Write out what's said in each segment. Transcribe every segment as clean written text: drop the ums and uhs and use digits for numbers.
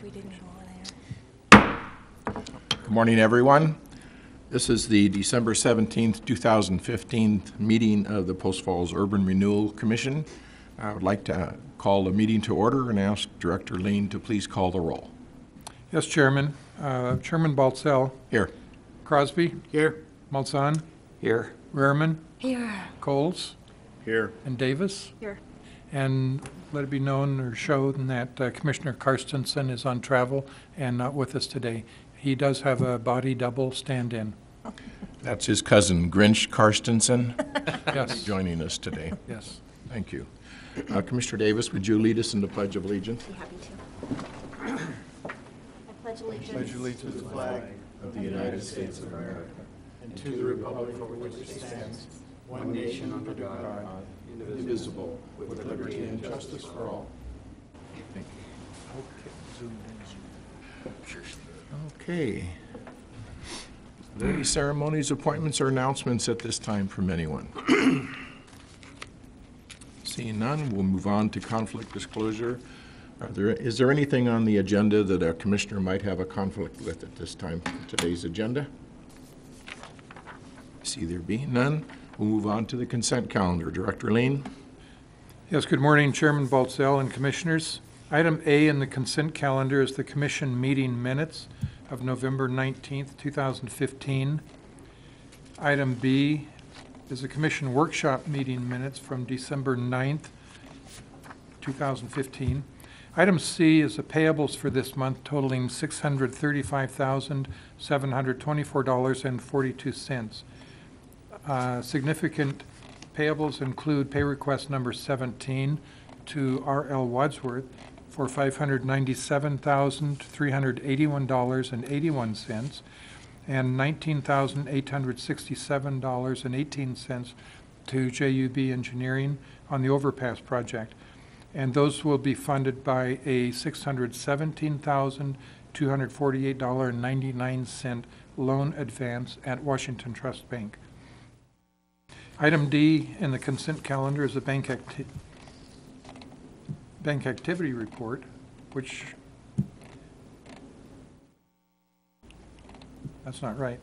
if we didn't go there. Good morning, everyone. This is the December 17th, 2015 meeting of the Post Falls Urban Renewal Commission. I would like to call the meeting to order and ask Director Lean to please call the roll. Yes, Chairman. Chairman Baltzell. Here. Crosby. Here. Malzahn. Here. Rehrman. Here. Coles. Here. And Davis. Here. And let it be known or shown that Commissioner Carstensen is on travel and not with us today. He does have a body double stand-in. That's his cousin, Grinch Carstensen, Yes. joining us today. Yes. Thank you. Commissioner Davis, would you lead us in the Pledge of Allegiance? Be happy to. I pledge allegiance. Pledge allegiance to the flag Of the United States of America, and to the republic for which it stands, one nation under God, indivisible, with liberty and justice for all. Thank you. Okay. Are there any ceremonies, appointments, or announcements at this time from anyone? Seeing none, we'll move on to conflict disclosure. Is there anything on the agenda that a commissioner might have a conflict with at this time for today's agenda? See there be none. We'll move on to the consent calendar. Director Lean. Yes, good morning, Chairman Baltzell and Commissioners. Item A in the consent calendar is the Commission meeting minutes of November 19th, 2015. Item B is the Commission workshop meeting minutes from December 9th, 2015. Item C is the payables for this month totaling $635,724.42. Significant payables include pay request number 17 to R.L. Wadsworth for $597,381.81 and $19,867.18 to JUB Engineering on the Overpass project. And those will be funded by a $617,248.99 loan advance at Washington Trust Bank. Item D in the consent calendar is the bank activity report, which, that's not right.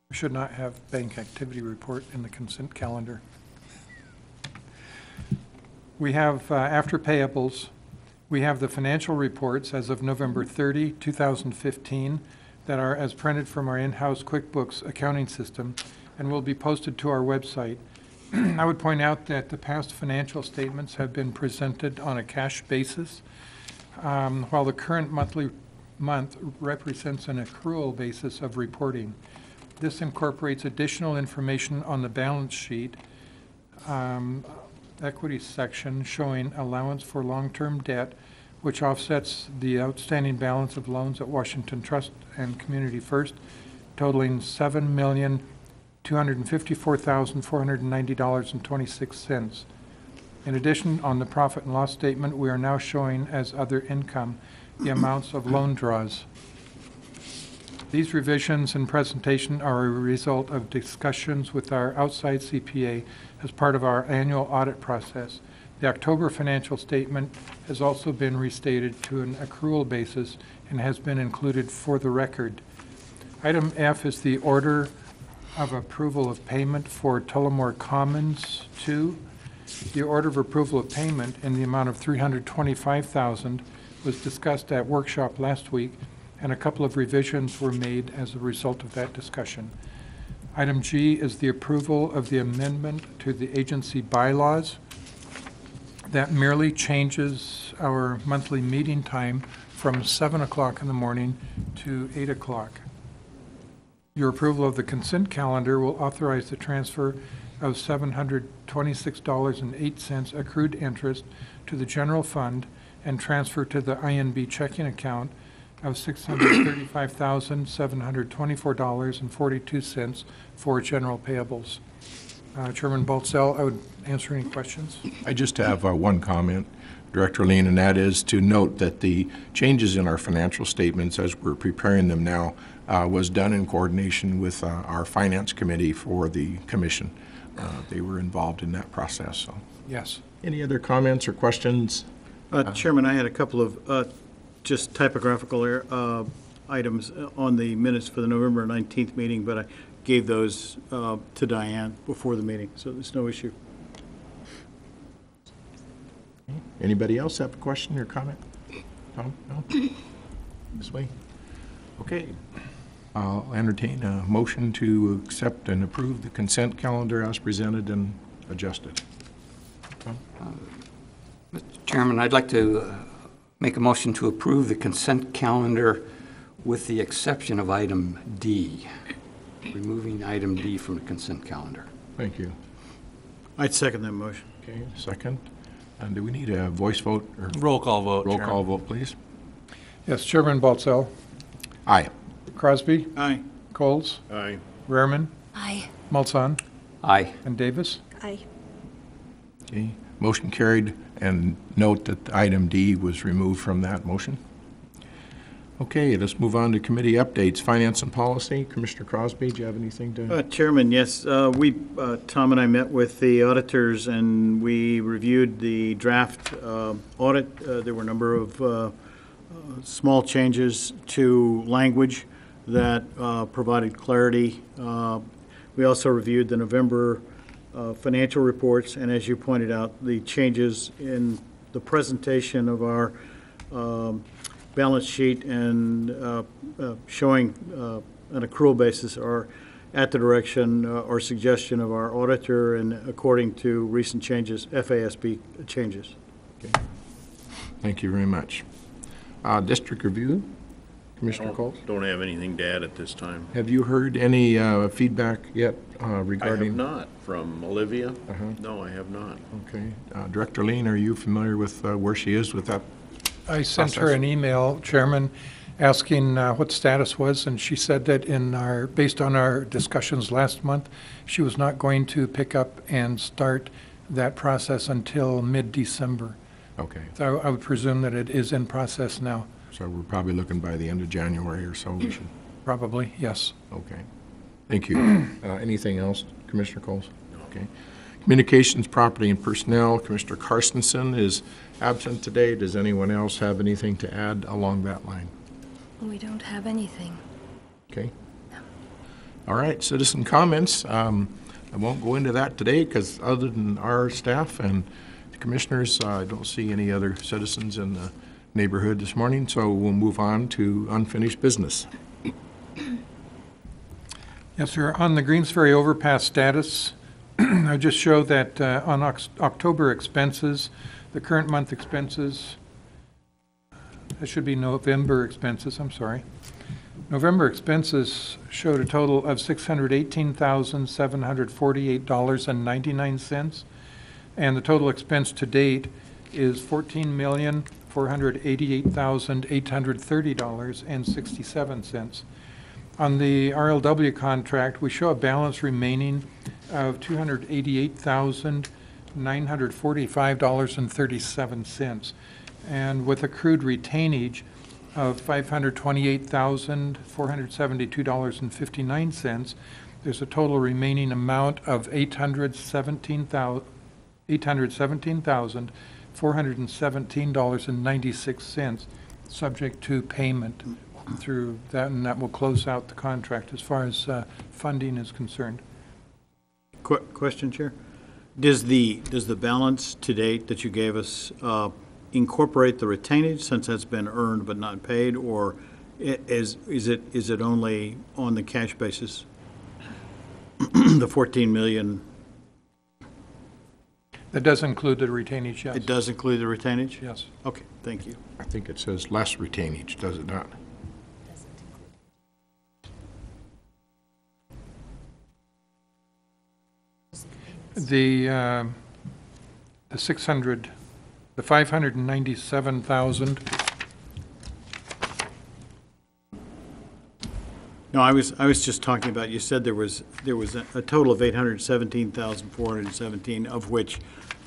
We should not have bank activity report in the consent calendar. We have, after payables, we have the financial reports as of November 30, 2015, that are as printed from our in-house QuickBooks accounting system and will be posted to our website. I would point out that the past financial statements have been presented on a cash basis, while the current month represents an accrual basis of reporting. This incorporates additional information on the balance sheet, equity section showing allowance for long-term debt, which offsets the outstanding balance of loans at Washington Trust and Community First, totaling $7,254,490.26. In addition, on the profit and loss statement, we are now showing as other income the amounts of loan draws. These revisions and presentation are a result of discussions with our outside CPA as part of our annual audit process. The October financial statement has also been restated to an accrual basis and has been included for the record. Item F is the order of approval of payment for Tullamore Commons 2. The order of approval of payment in the amount of $325,000 was discussed at workshop last week, and a couple of revisions were made as a result of that discussion. Item G is the approval of the amendment to the agency bylaws. That merely changes our monthly meeting time from 7 o'clock in the morning to 8 o'clock. Your approval of the consent calendar will authorize the transfer of $726.08 accrued interest to the general fund and transfer to the INB checking account of $635,724.42 for general payables. Chairman Baltzell, I would answer any questions. I just have one comment, Director Lean, and that is to note that the changes in our financial statements as we're preparing them now was done in coordination with our Finance Committee for the Commission. They were involved in that process. So. Yes. Any other comments or questions Chairman, I had a couple of just typographical items on the minutes for the November 19th meeting, but I gave those to Diane before the meeting, so there's no issue. Anybody else have a question or comment? Tom? No? This way? Okay. I'll entertain a motion to accept and approve the consent calendar as presented and adjusted. Tom? Mr. Chairman, I'd like to make a motion to approve the consent calendar with the exception of item D, removing item D from the consent calendar. Thank you. I'd second that motion. Okay, second. And do we need a voice vote or Roll call vote, roll Chairman. call vote, please? Yes, Chairman Baltzell, Aye. Crosby, Aye. Coles, Aye. Rehrman, Aye. Mulson, Aye. and Davis. Aye. Okay, motion carried, and note that item D was removed from that motion. Okay, let's move on to committee updates. Finance and Policy, Commissioner Crosby, do you have anything to? Chairman, yes, Tom and I met with the auditors, and we reviewed the draft audit. There were a number of small changes to language that provided clarity. We also reviewed the November financial reports, and as you pointed out, the changes in the presentation of our balance sheet and showing an accrual basis are at the direction or suggestion of our auditor and according to recent changes, FASB changes. Okay. Thank you very much. District Review, Commissioner Coles? Don't have anything to add at this time. Have you heard any feedback yet regarding? I have not. From Olivia? Uh-huh. No, I have not. Okay. Director Lean, are you familiar with where she is with that? I sent her Process. an email, Chairman, asking what status was, and she said that based on our discussions last month, she was not going to pick up and start that process until mid-December. Okay. So I would presume that it is in process now. So we're probably looking by the end of January or so. We should. Probably, yes. Okay. Thank you. Anything else, Commissioner Coles? Okay. Communications, Property, and Personnel, Commissioner Carstensen is absent today. Does anyone else have anything to add along that line? We don't have anything. Okay. All right, citizen comments. I won't go into that today because other than our staff and the commissioners, I don't see any other citizens in the neighborhood this morning, so we'll move on to unfinished business. Yes, sir. On the Greensferry Overpass status, I just show that on October expenses, the current month expenses, that should be November expenses, I'm sorry. November expenses showed a total of $618,748.99, and the total expense to date is $14,488,830.67. On the RLW contract, we show a balance remaining of $288,945.37, and with accrued retainage of $528,472.59, there's a total remaining amount of $817,417.96, subject to payment through that, and that will close out the contract as far as funding is concerned. Question, Chair? Does the balance to date that you gave us incorporate the retainage since that's been earned but not paid, or is it only on the cash basis? The 14 million, That does include the retainage, yes. it does include the retainage? Yes. Okay, thank you. I think it says less retainage, does it not? The 597,000, No, I was just talking about, you said there was a total of 817,417, of which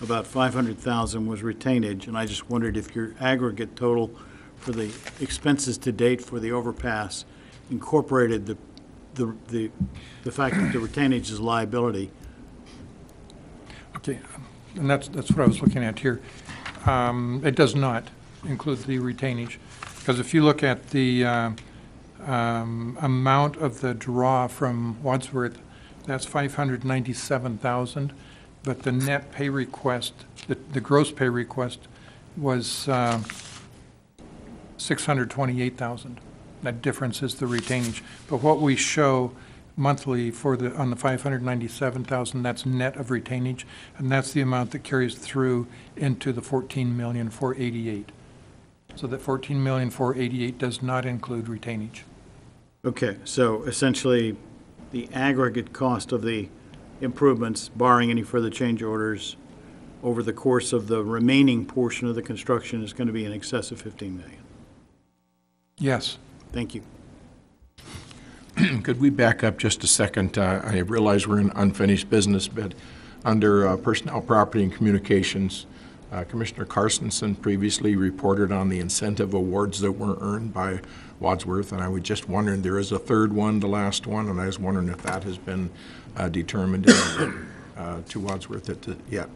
about 500,000 was retainage, and I just wondered if your aggregate total for the expenses to date for the overpass incorporated the fact that the retainage is liability. okay, and that's what I was looking at here. It does not include the retainage, because if you look at the amount of the draw from Wadsworth, that's 597,000, but the net pay request, the gross pay request was 628,000. That difference is the retainage. But what we show monthly on the 597,000, that's net of retainage, and that's the amount that carries through into the 14,488,000. So that 14,488,000 does not include retainage. Okay, so essentially, the aggregate cost of the improvements, barring any further change orders, over the course of the remaining portion of the construction is going to be in excess of 15 million. Yes. Thank you. Could we back up just a second? I realize we're in unfinished business, but under Personnel, Property, and Communications, Commissioner Carstensen previously reported on the incentive awards that were earned by Wadsworth, and I was just wondering, there is a third one, the last one, and I was wondering if that has been determined to Wadsworth yet.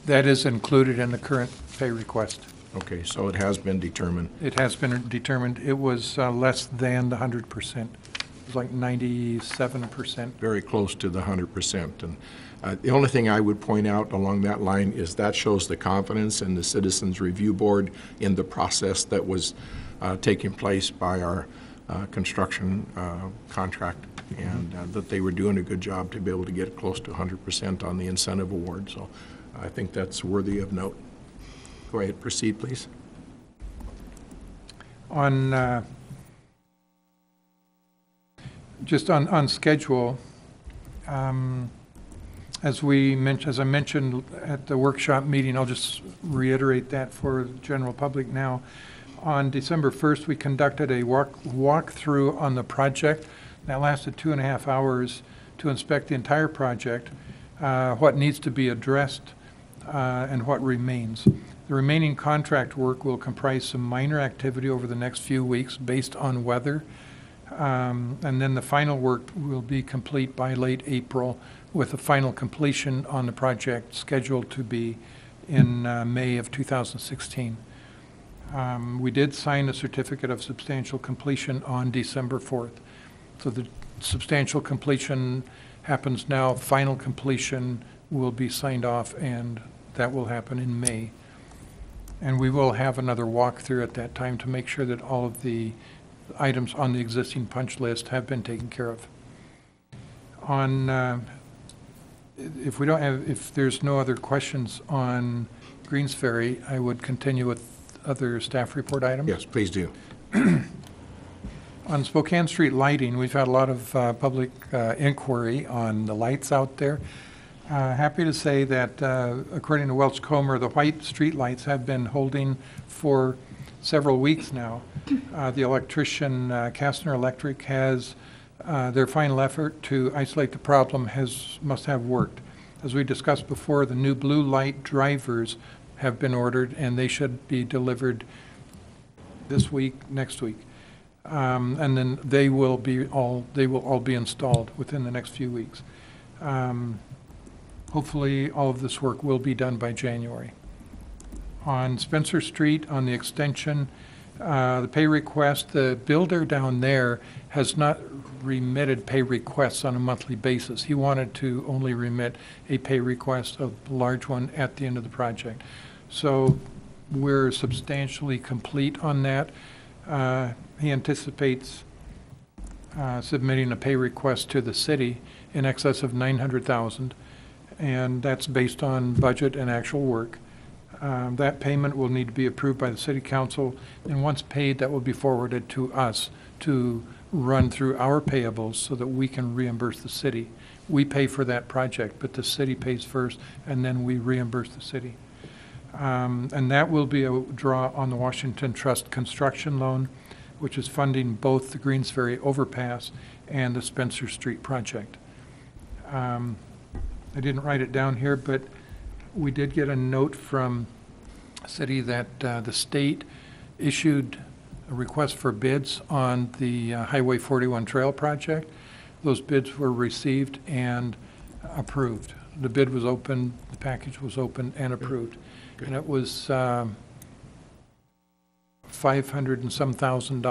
That is included in the current pay request. Okay, so it has been determined. It has been determined. It was less than the 100%. It was like 97%. Very close to the 100%. And the only thing I would point out along that line is that shows the confidence in the Citizens Review Board in the process that was taking place by our construction contract, and that they were doing a good job to be able to get close to 100% on the incentive award. So I think that's worthy of note. Go ahead, proceed, please. On just on schedule, as I mentioned at the workshop meeting, I'll just reiterate that for the general public now. On December 1st, we conducted a walkthrough on the project. That lasted 2.5 hours to inspect the entire project, what needs to be addressed, and what remains. The remaining contract work will comprise some minor activity over the next few weeks based on weather, and then the final work will be complete by late April, with the final completion on the project scheduled to be in May of 2016. We did sign a certificate of substantial completion on December 4th. So the substantial completion happens now. Final completion will be signed off, and that will happen in May. And we will have another walkthrough at that time to make sure that all of the items on the existing punch list have been taken care of. On, if there's no other questions on Greensferry, I would continue with other staff report items. Yes, please do. On Spokane Street lighting, we've had a lot of public inquiry on the lights out there. Happy to say that according to Welch Comer, the white street lights have been holding for several weeks now. The electrician, Kastner Electric, has their final effort to isolate the problem must have worked. As we discussed before, the new blue light drivers have been ordered, and they should be delivered this week, next week. And then they will all be installed within the next few weeks. Hopefully, all of this work will be done by January. On Spencer Street, on the extension, the pay request, the builder down there has not remitted pay requests on a monthly basis. He wanted to only remit a pay request, a large one, at the end of the project. So we're substantially complete on that. He anticipates submitting a pay request to the city in excess of $900,000, and that's based on budget and actual work. That payment will need to be approved by the City Council, and once paid, that will be forwarded to us to run through our payables so that we can reimburse the city. We pay for that project, but the city pays first, and then we reimburse the city. And that will be a draw on the Washington Trust construction loan, which is funding both the Greensferry Overpass and the Spencer Street project. I didn't write it down here, but we did get a note from the city that the state issued a request for bids on the Highway 41 Trail project. Those bids were received and approved. The bid was opened, the package was opened and approved. Good. And it was $500 and some thousand.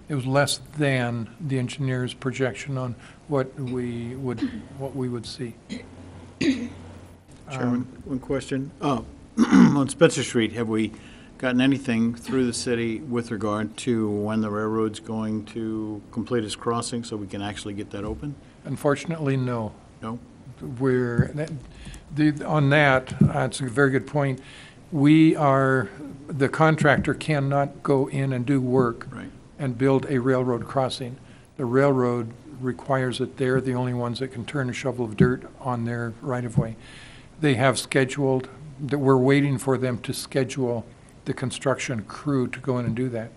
It was less than the engineer's projection on what we would see. Chairman, one question. On Spencer Street, have we gotten anything through the city with regard to when the railroad's going to complete its crossing so we can actually get that open? Unfortunately, no. No? On that, it's a very good point. The contractor cannot go in and do work Right. and build a railroad crossing. The railroad requires that they're the only ones that can turn a shovel of dirt on their right-of-way. They have scheduled, that we're waiting for them to schedule the construction crew to go in and do that.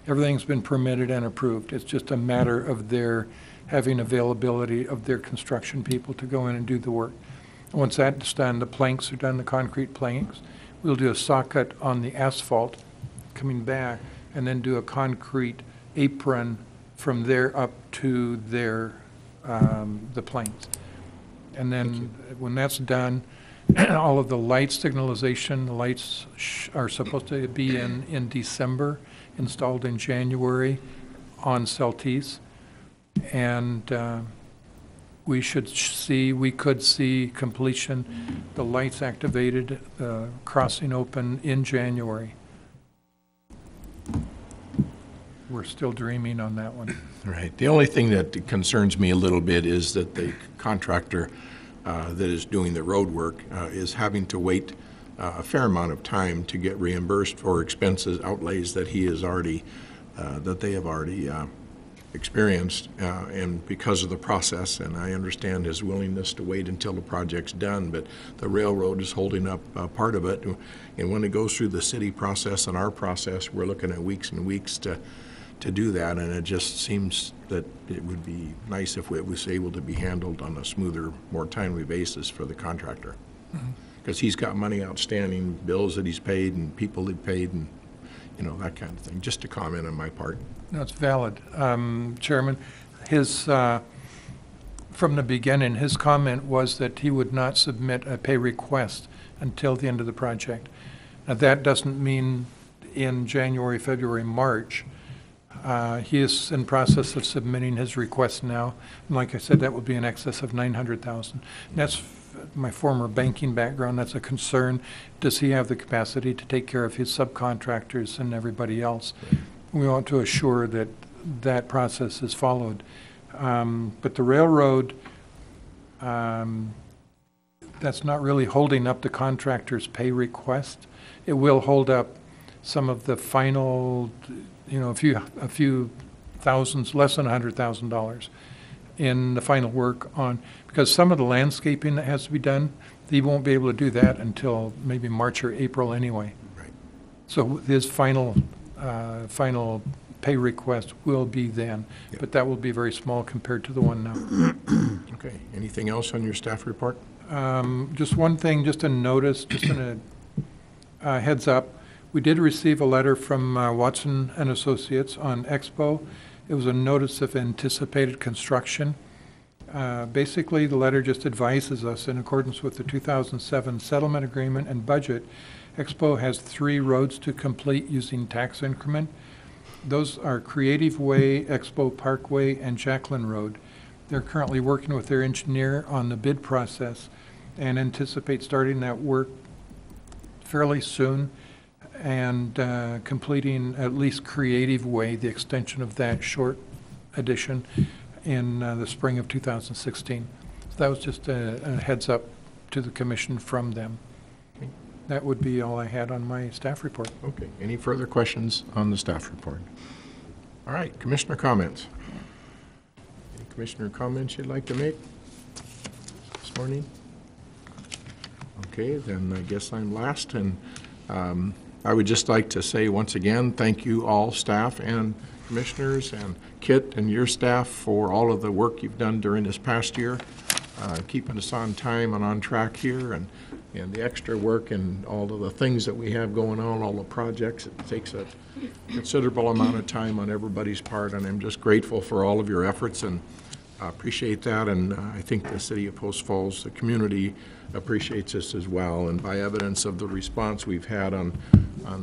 Everything's been permitted and approved. It's just a matter of their having availability of their construction people to go in and do the work. Once that's done, the planks are done, the concrete planks. We'll do a saw cut on the asphalt coming back, and then do a concrete apron from there up to the planks. And then when that's done, all of the light signalization, the lights are supposed to be in December, installed in January on Celtice. And we could see completion, the lights activated, the crossing open in January. We're still dreaming on that one. Right. The only thing that concerns me a little bit is that the contractor that is doing the road work is having to wait a fair amount of time to get reimbursed for expenses, outlays that he has already, that they have already experienced, and because of the process, and I understand his willingness to wait until the project's done, but the railroad is holding up part of it, and when it goes through the city process and our process, we're looking at weeks and weeks to do that, and it just seems that it would be nice if it was able to be handled on a smoother, more timely basis for the contractor. Because he's got money outstanding, bills that he's paid, and people he's paid, and that kind of thing. Just a comment on my part. No, it's valid. Chairman, from the beginning, his comment was that he would not submit a pay request until the end of the project. Now, that doesn't mean in January, February, March. He is in process of submitting his request now. And like I said, that would be in excess of $900,000. That's my former banking background. That's a concern. Does he have the capacity to take care of his subcontractors and everybody else? We want to assure that that process is followed. But the railroad, that's not really holding up the contractor's pay request. It will hold up some of the final, a few thousands, less than $100,000 in the final work on, because some of the landscaping that has to be done, he won't be able to do that until maybe March or April anyway. Right. So his final pay request will be then, Yep. but that will be very small compared to the one now. Okay. Anything else on your staff report? Just one thing, just a notice, just in a heads up. We did receive a letter from Watson and Associates on Expo. It was a notice of anticipated construction. Basically, the letter just advises us, in accordance with the 2007 settlement agreement and budget, Expo has 3 roads to complete using tax increment. Those are Creative Way, Expo Parkway, and Jacqueline Road. They're currently working with their engineer on the bid process and anticipate starting that work fairly soon and completing at least Creative Way, the extension of that short addition, in the spring of 2016. So that was just a heads up to the commission from them. Okay. That would be all I had on my staff report. Okay. Any further questions on the staff report? All right. Commissioner comments? Any commissioner comments you'd like to make this morning? Okay, then I guess I'm last, and I would just like to say once again, thank you all, staff and commissioners, and Kit and your staff for all of the work you've done during this past year, keeping us on time and on track here, and and the extra work and all of the things that we have going on, all the projects. It takes a considerable amount of time on everybody's part, and I'm just grateful for all of your efforts, and I appreciate that. And I think the city of Post Falls, the community, appreciates this as well. And by evidence of the response we've had on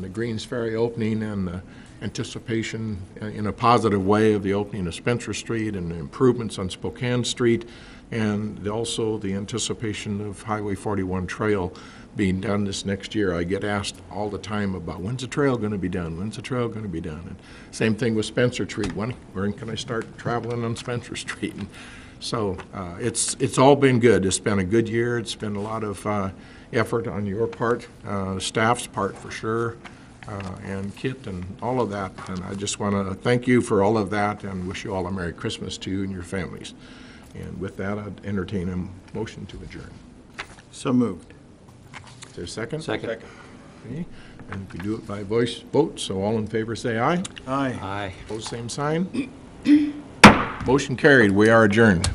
the Greensferry opening and the anticipation in a positive way of the opening of Spencer Street and the improvements on Spokane Street, and also the anticipation of Highway 41 Trail being done this next year. I get asked all the time about, when's the trail going to be done? When's the trail going to be done? And same thing with Spencer Street. When can I start traveling on Spencer Street? And so it's all been good. It's been a good year. It's been a lot of effort on your part, staff's part for sure, and Kit and all of that. And I just want to thank you for all of that and wish you all a Merry Christmas to you and your families. And with that, I'd entertain a motion to adjourn. So moved. Is there a second? Second. Okay. And we do it by voice vote, so all in favor say aye. Aye. Aye. Opposed, same sign. Motion carried. We are adjourned.